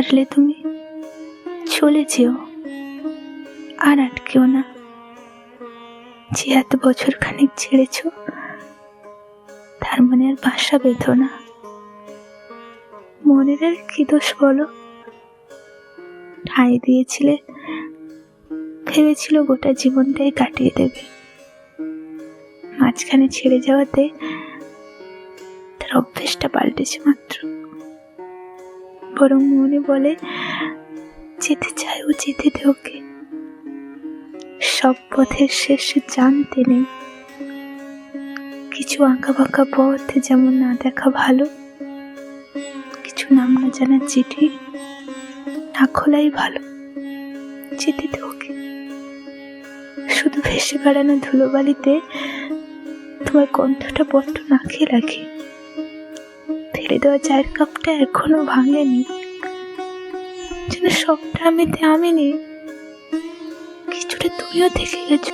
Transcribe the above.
পারলে তুমি চলে যেও, আর আটকেও না। যে এত বছর খানিক ছেড়েছ, তার মানে আর বাসা বেঁধো না। মনের আর কি দোষ বলো? ঠাঁই দিয়েছিলে, ভেবেছিল গোটা জীবনটাই কাটিয়ে দেবে। মাঝখানে ছেড়ে যাওয়াতে তার অভ্যেসটা পাল্টেছে মাত্র। বরং মনে বলে, যেতে চাই ও যেতে দে ওকে। সব পথের শেষ জানতে নেই। কিছু আঁকা বাঁকা পথ যেমন না দেখা ভালো, কিছু নাম না জানার চিঠি না খোলাই ভালো। যেতে দে ওকে। শুধু ভেসে বেড়ানো ধুলোবালিতে তোমার কণ্ঠটা বড্ড নাকে লাগে। ফেলে দেওয়া চায়ের কাপটা এখনো ভাঙেনি, যেন সবটা আমি কিছুটা তুমিও থেকে গেছো।